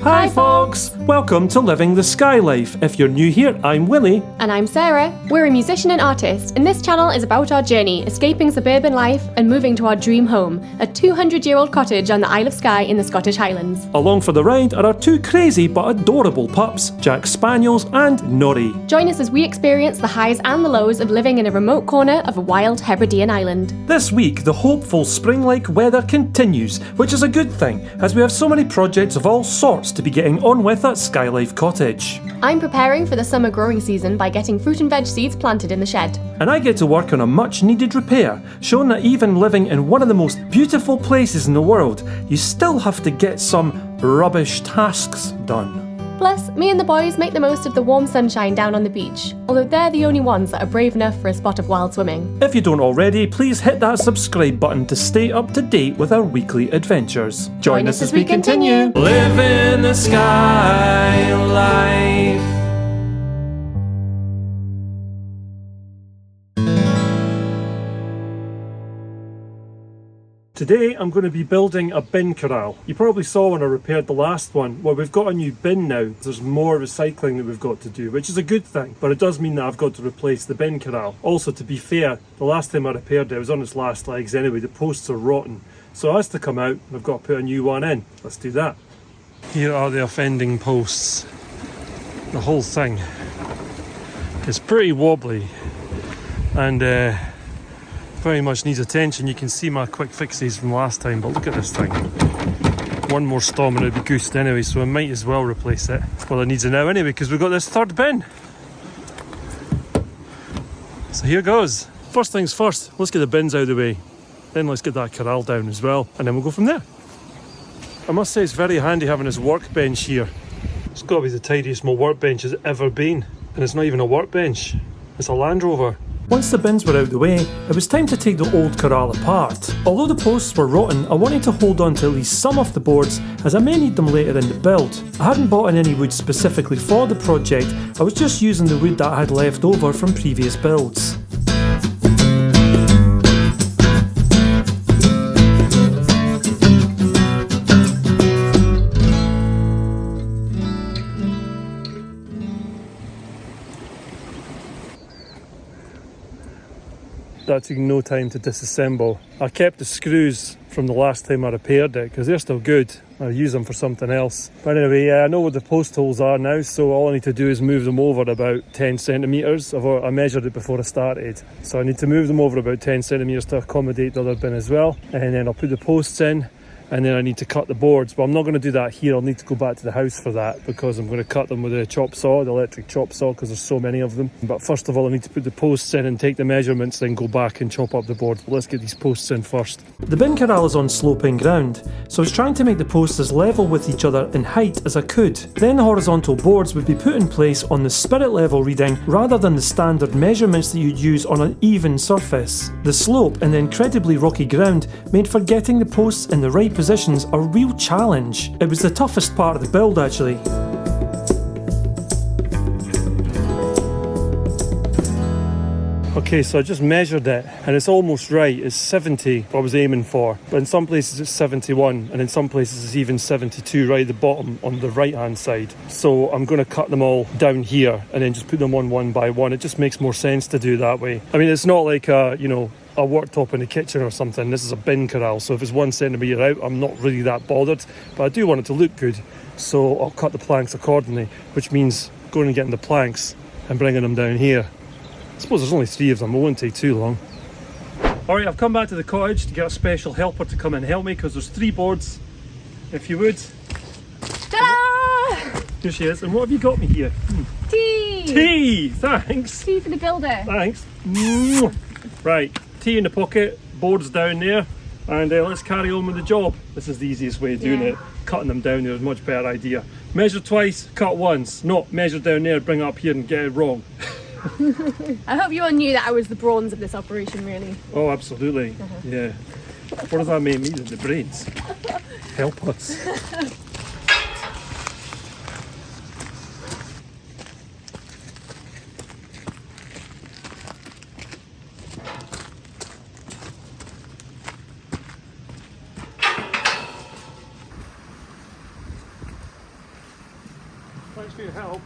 Hi folks! Welcome to Living the Skye Life. If you're new here, I'm Willie. And I'm Sarah. We're a musician and artist, and this channel is about our journey, escaping suburban life and moving to our dream home, a 200-year-old cottage on the Isle of Skye in the Scottish Highlands. Along for the ride are our two crazy but adorable pups, Jack Spaniels and Nori. Join us as we experience the highs and the lows of living in a remote corner of a wild Hebridean island. This week, the hopeful spring-like weather continues, which is a good thing, as we have so many projects of all sorts to be getting on with at Skye Life Cottage. I'm preparing for the summer growing season by getting fruit and veg seeds planted in the shed. And I get to work on a much needed repair, showing that even living in one of the most beautiful places in the world, you still have to get some rubbish tasks done. Plus, me and the boys make the most of the warm sunshine down on the beach, although they're the only ones that are brave enough for a spot of wild swimming. If you don't already, please hit that subscribe button to stay up to date with our weekly adventures. Join us as we continue. Living the Skye Life. Today I'm going to be building a bin corral. You probably saw when I repaired the last one. Well, we've got a new bin now. There's more recycling that we've got to do, which is a good thing, but it does mean that I've got to replace the bin corral. Also, to be fair, the last time I repaired it, it was on its last legs anyway. The posts are rotten, so it has to come out and I've got to put a new one in. Let's do that. Here are the offending posts. The whole thing is pretty wobbly and very much needs attention. You can see my quick fixes from last time, but look at this thing. One more storm and it'll be goosed anyway, so I might as well replace it. Well, it needs it now anyway, because we've got this third bin. So here goes. First things first, let's get the bins out of the way. Then let's get that corral down as well, and then we'll go from there. I must say it's very handy having this workbench here. It's got to be the tidiest my workbench has ever been. And it's not even a workbench, it's a Land Rover. Once the bins were out the way, it was time to take the old corral apart. Although the posts were rotten, I wanted to hold on to at least some of the boards, as I may need them later in the build. I hadn't bought in any wood specifically for the project, I was just using the wood that I had left over from previous builds. That took no time to disassemble. I kept the screws from the last time I repaired it because they're still good. I'll use them for something else. But anyway, I know where the post holes are now, so all I need to do is move them over about 10 centimetres. I measured it before I started. So I need to move them over about 10 centimetres to accommodate the other bin as well. And then I'll put the posts in. And then I need to cut the boards, but I'm not going to do that here. I'll need to go back to the house for that because I'm going to cut them with a chop saw, the electric chop saw, because there's so many of them. But first of all, I need to put the posts in and take the measurements, then go back and chop up the board. But let's get these posts in first. The bin corral is on sloping ground, so I was trying to make the posts as level with each other in height as I could. Then the horizontal boards would be put in place on the spirit level reading rather than the standard measurements that you'd use on an even surface. The slope and the incredibly rocky ground made for getting the posts in the right positions a real challenge. It was the toughest part of the build actually. Okay, so I just measured it and it's almost right. It's 70 what I was aiming for, but in some places it's 71 and in some places it's even 72 right at the bottom on the right hand side. So I'm going to cut them all down here and then just put them on one by one. It just makes more sense to do that way. I mean, it's not like a worktop in the kitchen or something. This is a bin corral, so if it's 1 centimetre out, I'm not really that bothered, but I do want it to look good, so I'll cut the planks accordingly, which means going and getting the planks and bringing them down here. I suppose there's only 3 of them, it won't take too long. Alright, I've come back to the cottage to get a special helper to come and help me because there's 3 boards, if you would. Ta-da! Here she is, and what have you got me here? Tea! Tea! Thanks! Tea for the builder. Thanks. Right. Tea in the pocket, boards down there, and let's carry on with the job. This is the easiest way of doing it. Cutting them down there is a much better idea. Measure twice, cut once. Not measure down there, bring it up here and get it wrong. I hope you all knew that I was the brawns of this operation, really. Oh, absolutely. Yeah. What does that make me? The brains. Help us. Thanks for your help.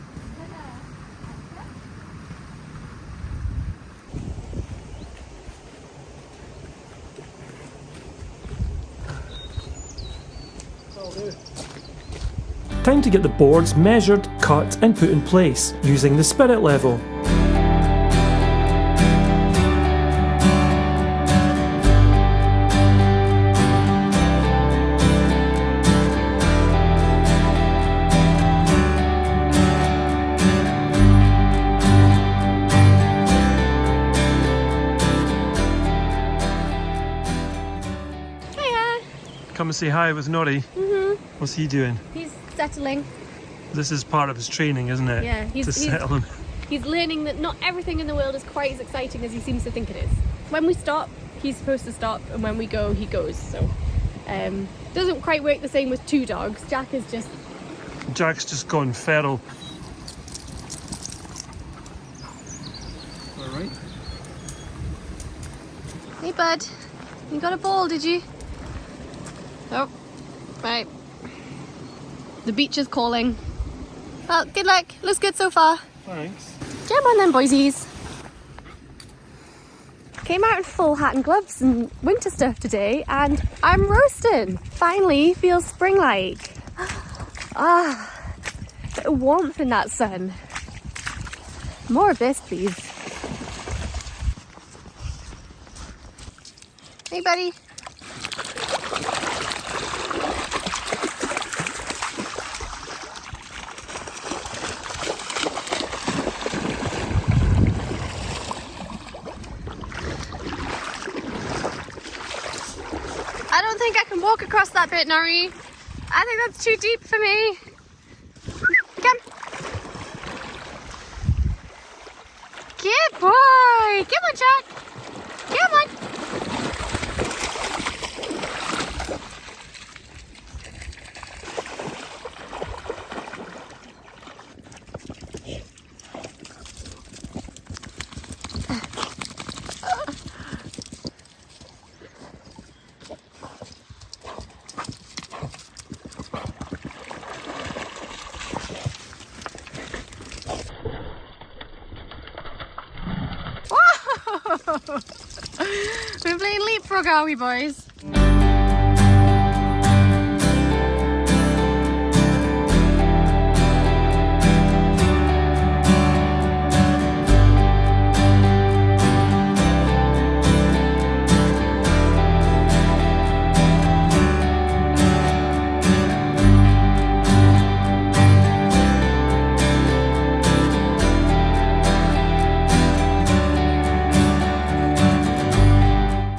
Time to get the boards measured, cut and put in place using the spirit level. Come and say hi with Nori. What's he doing? He's settling. This is part of his training, isn't it? Yeah, settle him. He's learning that not everything in the world is quite as exciting as he seems to think it is. When we stop, he's supposed to stop, and when we go, he goes. So, doesn't quite work the same with two dogs. Jack's just gone feral. All right. Hey, bud. You got a ball, did you? Oh, right. The beach is calling. Well, good luck. Looks good so far. Thanks. Come on then, boysies. Came out in full hat and gloves and winter stuff today, and I'm roasting. Finally feels spring-like. Ah, bit of warmth in that sun. More of this, please. Hey, buddy. I don't think I can walk across that bit, Nori. I think that's too deep for me. Come. Good boy. Come on, Jack. Come on. We're playing leapfrog, are we, boys?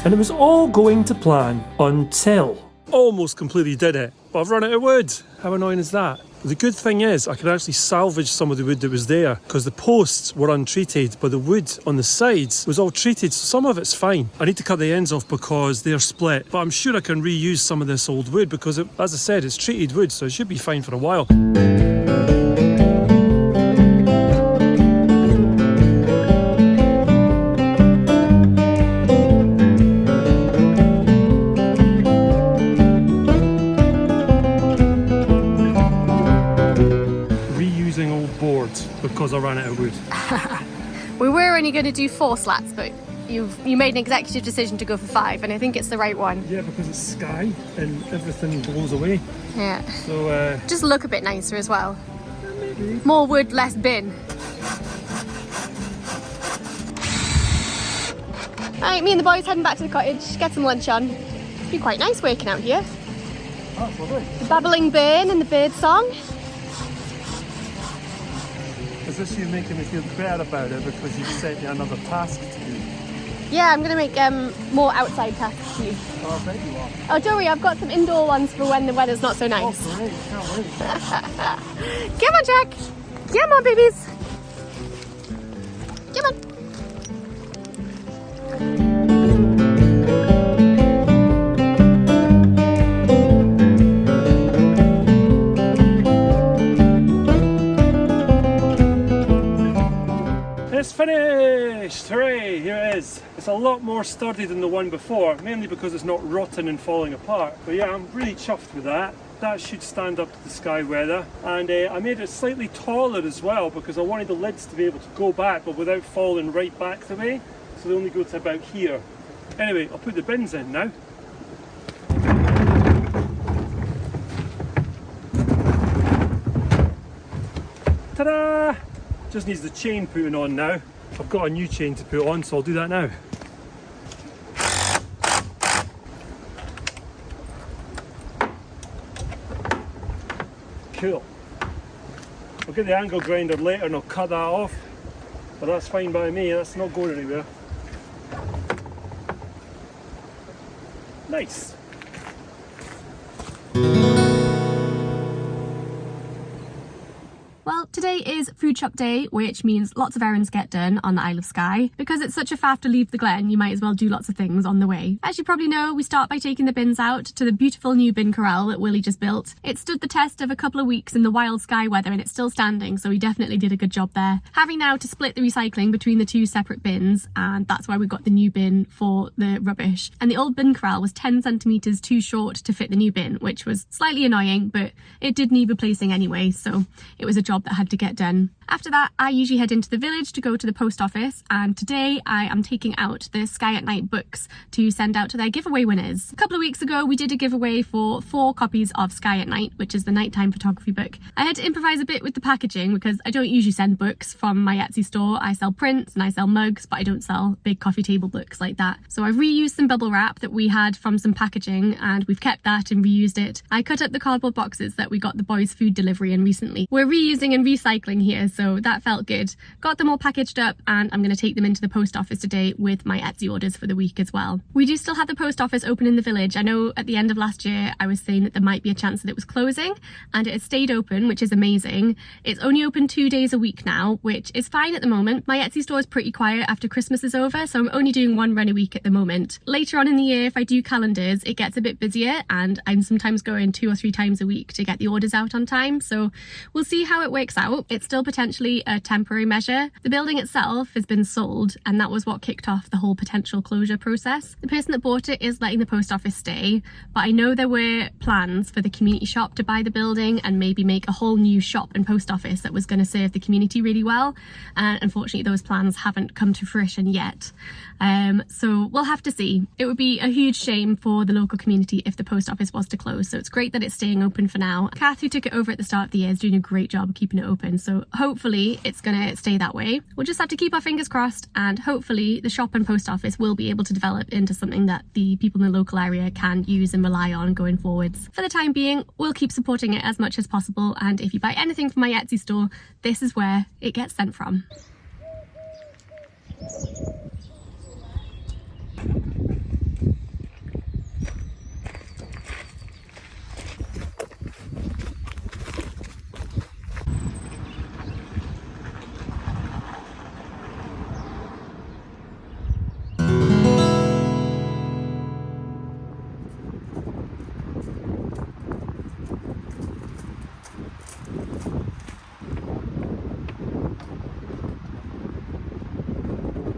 And it was all going to plan until almost completely did it, but I've run out of wood. How annoying is that? The good thing is I could actually salvage some of the wood that was there because the posts were untreated, but the wood on the sides was all treated, so some of it's fine. I need to cut the ends off because they're split, but I'm sure I can reuse some of this old wood because, as I said, it's treated wood, so it should be fine for a while. Because I ran out of wood. We were only going to do 4 slats, but you made an executive decision to go for 5, and I think it's the right one. Yeah, because it's Skye and everything blows away. Yeah. So just look a bit nicer as well. Maybe. More wood, less bin. Right, me and the boys heading back to the cottage, get some lunch on. Be quite nice working out here. Oh, lovely. The babbling burn and the bird song. Is this you making me feel better about it because you've set me another task to do? Yeah, I'm going to make more outside tasks for you. Oh, I bet you are. Oh, don't worry, I've got some indoor ones for when the weather's not so nice. Oh, great. Can't wait. Come on, Jack. Come on, babies. Come on. It's finished! Hooray! Here it is. It's a lot more sturdy than the one before, mainly because it's not rotten and falling apart. But yeah, I'm really chuffed with that. that should stand up to the Skye weather. And I made it slightly taller as well because I wanted the lids to be able to go back but without falling right back the way. So they only go to about here. Anyway, I'll put the bins in now. Ta-da! Just needs the chain putting on now. I've got a new chain to put on, so I'll do that now. Cool. I'll get the angle grinder later and I'll cut that off, but that's fine by me, that's not going anywhere. Nice. Well, today is food shop day, which means lots of errands get done on the Isle of Skye. Because it's such a faff to leave the glen, you might as well do lots of things on the way. As you probably know, we start by taking the bins out to the beautiful new bin corral that Willie just built. It stood the test of a couple of weeks in the wild Skye weather and it's still standing, so he definitely did a good job there. Having now to split the recycling between the two separate bins, and that's why we got the new bin for the rubbish. And the old bin corral was 10 centimetres too short to fit the new bin, which was slightly annoying, but it did need replacing anyway, so it was a job that had to get done. After that, I usually head into the village to go to the post office, and today I am taking out the Skye at Night books to send out to their giveaway winners. A couple of weeks ago, we did a giveaway for 4 copies of Skye at Night, which is the nighttime photography book. I had to improvise a bit with the packaging because I don't usually send books from my Etsy store. I sell prints and I sell mugs, but I don't sell big coffee table books like that. So I've reused some bubble wrap that we had from some packaging, and we've kept that and reused it. I cut up the cardboard boxes that we got the boys' food delivery in recently. We're reusing and recycling here, so that felt good. Got them all packaged up, and I'm going to take them into the post office today with my Etsy orders for the week as well. We do still have the post office open in the village. I know at the end of last year I was saying that there might be a chance that it was closing, and it has stayed open, which is amazing. It's only open 2 days a week now, which is fine at the moment. My Etsy store is pretty quiet after Christmas is over, so I'm only doing 1 run a week at the moment. Later on in the year, if I do calendars, it gets a bit busier, and I'm sometimes going 2 or 3 times a week to get the orders out on time, so we'll see how it works out. It's still potentially a temporary measure. The building itself has been sold, and that was what kicked off the whole potential closure process. The person that bought it is letting the post office stay, but I know there were plans for the community shop to buy the building and maybe make a whole new shop and post office that was going to serve the community really well, and unfortunately those plans haven't come to fruition yet. So we'll have to see. It would be a huge shame for the local community if the post office was to close, so it's great that it's staying open for now. Kath, who took it over at the start of the year, is doing a great job of keeping it open, so hopefully it's going to stay that way. We'll just have to keep our fingers crossed, and hopefully the shop and post office will be able to develop into something that the people in the local area can use and rely on going forwards. For the time being, we'll keep supporting it as much as possible, and if you buy anything from my Etsy store, this is where it gets sent from.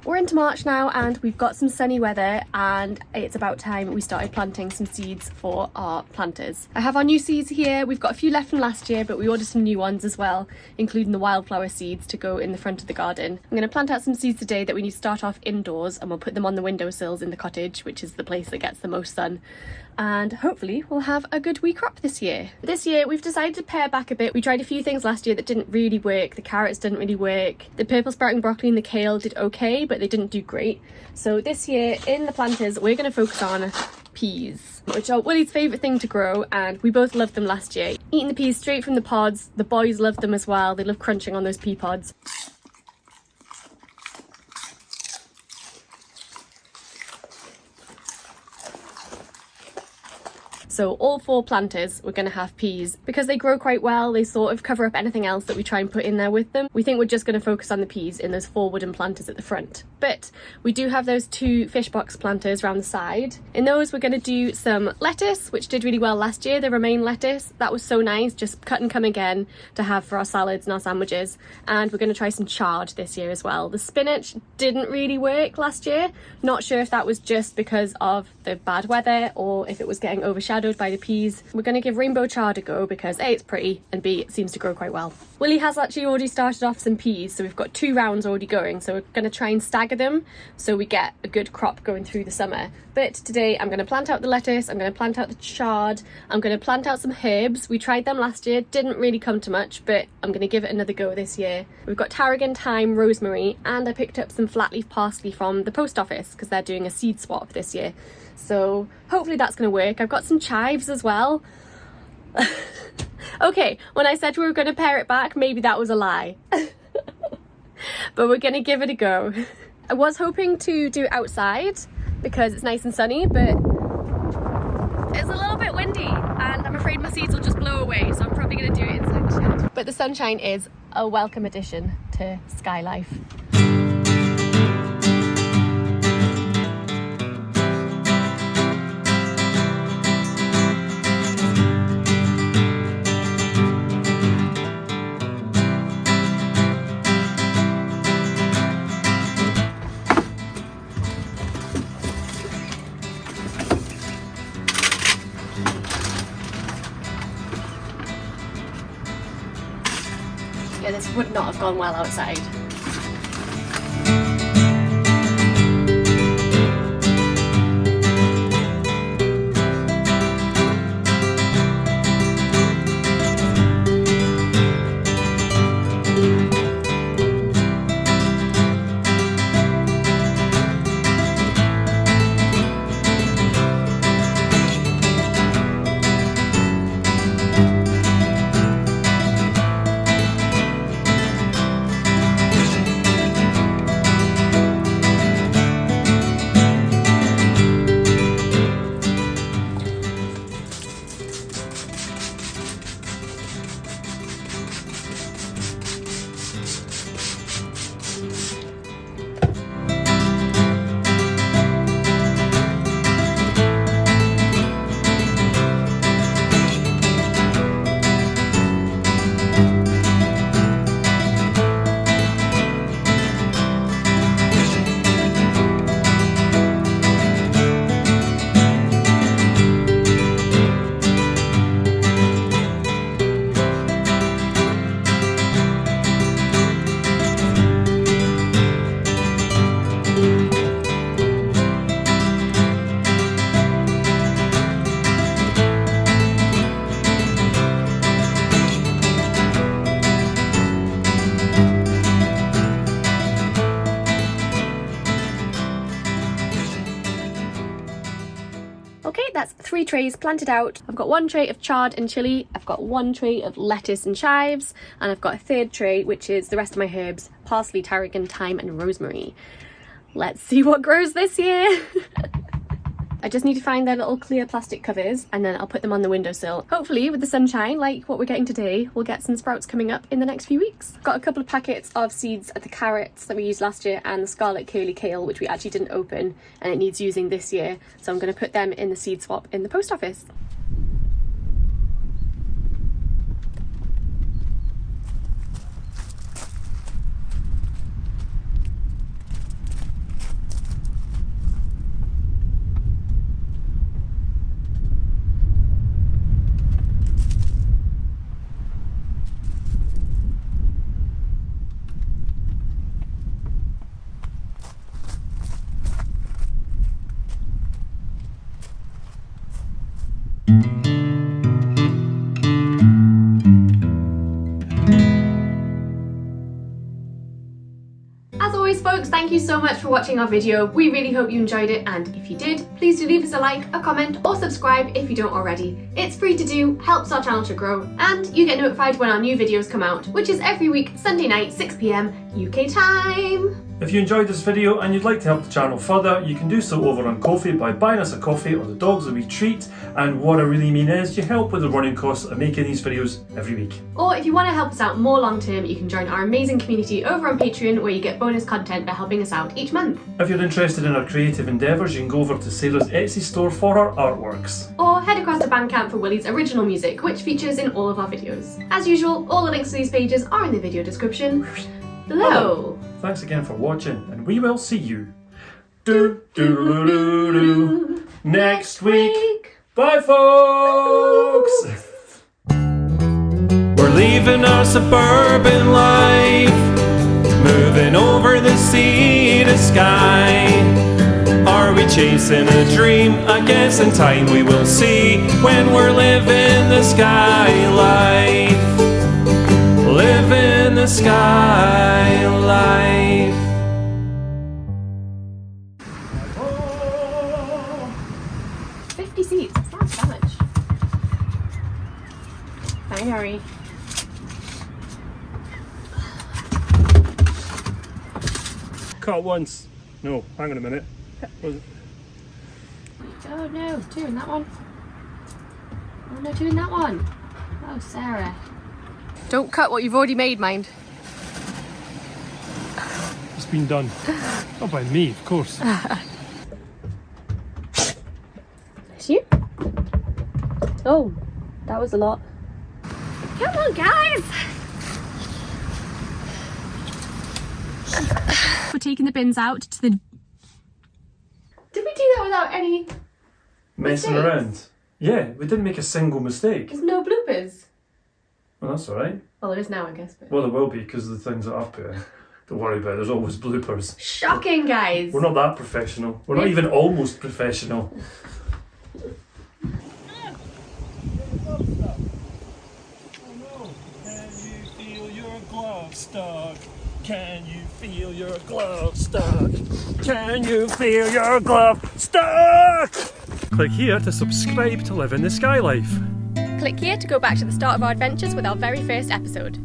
We're into March now, and we've got some sunny weather, and it's about time we started planting some seeds for our planters. I have our new seeds here. We've got a few left from last year, but we ordered some new ones as well, including the wildflower seeds to go in the front of the garden. I'm going to plant out some seeds today that we need to start off indoors, and we'll put them on the windowsills in the cottage, which is the place that gets the most sun. And hopefully we'll have a good wee crop this year. This year we've decided to pare back a bit. We tried a few things last year that didn't really work. The carrots didn't really work. The purple sprouting broccoli and the kale did okay, but they didn't do great. So this year in the planters we're going to focus on peas, which are Willie's favourite thing to grow, and we both loved them last year. Eating the peas straight from the pods. The boys love them as well. They love crunching on those pea pods. So all 4 planters we're going to have peas. Because they grow quite well, they sort of cover up anything else that we try and put in there with them. We think we're just going to focus on the peas in those 4 wooden planters at the front. But we do have those 2 fish box planters around the side. In those we're going to do some lettuce, which did really well last year, the romaine lettuce. That was so nice, just cut and come again to have for our salads and our sandwiches. And we're going to try some chard this year as well. The spinach didn't really work last year. Not sure if that was just because of the bad weather or if it was getting overshadowed overshadowed by the peas. We're going to give rainbow chard a go because A, it's pretty, and B, it seems to grow quite well. Willie has actually already started off some peas, so we've got 2 rounds already going, so we're going to try and stagger them so we get a good crop going through the summer. But today I'm going to plant out the lettuce, I'm going to plant out the chard, I'm going to plant out some herbs. We tried them last year, didn't really come to much, but I'm going to give it another go this year. We've got tarragon, thyme, rosemary, and I picked up some flat leaf parsley from the post office because they're doing a seed swap this year. So hopefully that's going to work. I've got some chives as well. Okay, when I said we were going to pare it back, maybe that was a lie. But we're going to give it a go. I was hoping to do it outside because it's nice and sunny, but it's a little bit windy and I'm afraid my seeds will just blow away, so I'm probably going to do it inside the shed. But the sunshine is a welcome addition to Skye life. Yeah, this would not have gone well outside. Okay, that's 3 trays planted out. I've got 1 tray of chard and chilli, I've got 1 tray of lettuce and chives, and I've got a 3rd tray, which is the rest of my herbs, parsley, tarragon, thyme, and rosemary. Let's see what grows this year. I just need to find their little clear plastic covers and then I'll put them on the windowsill. Hopefully with the sunshine, like what we're getting today, we'll get some sprouts coming up in the next few weeks. Got a couple of packets of seeds of the carrots that we used last year and the scarlet curly kale, which we actually didn't open and it needs using this year. So I'm going to put them in the seed swap in the post office. As always folks, thank you so much for watching our video. We really hope you enjoyed it, and if you did, please do leave us a like, a comment or subscribe if you don't already. It's free to do, helps our channel to grow, and you get notified when our new videos come out, which is every week Sunday night 6 PM UK time. If you enjoyed this video and you'd like to help the channel further, you can do so over on Ko-fi by buying us a coffee or the dogs a wee treat. And what I really mean is you help with the running costs of making these videos every week. Or if you want to help us out more long term, you can join our amazing community over on Patreon where you get bonus content by helping us out each month. If you're interested in our creative endeavours, you can go over to Sarah's Etsy store for our artworks. Or head across to Bandcamp for Willie's original music, which features in all of our videos. As usual, all the links to these pages are in the video description below. Thanks again for watching, and we will see you next week. Bye, folks! We're leaving our suburban life, moving over the sea to Skye. Are we chasing a dream? I guess in time we will see, when we're living the Skye life. Living the Skye life. 50 seats, it's not that much. Hi, Nori. Cut once. No, hang on a minute. Was it? Oh no, 2 in that one. Oh no, 2 in that one. Oh, Sarah. Don't cut what you've already made, mind. It's been done. Not by me, of course. Bless you. Oh, that was a lot. Come on, guys! We're taking the bins out to the... Did we do that without any Messing mistakes? around. Yeah, we didn't make a single mistake. There's no bloopers. Well, that's alright. Well, there is now, I guess. But... Well, there will be because of the things that I've put in. Don't worry about it, there's always bloopers. Shocking, guys! We're not that professional. We're not even almost professional. Stuck? Can you feel your glove stuck? Can you feel your glove stuck? Click here to subscribe to live in the Skye life. Click here to go back to the start of our adventures with our very first episode.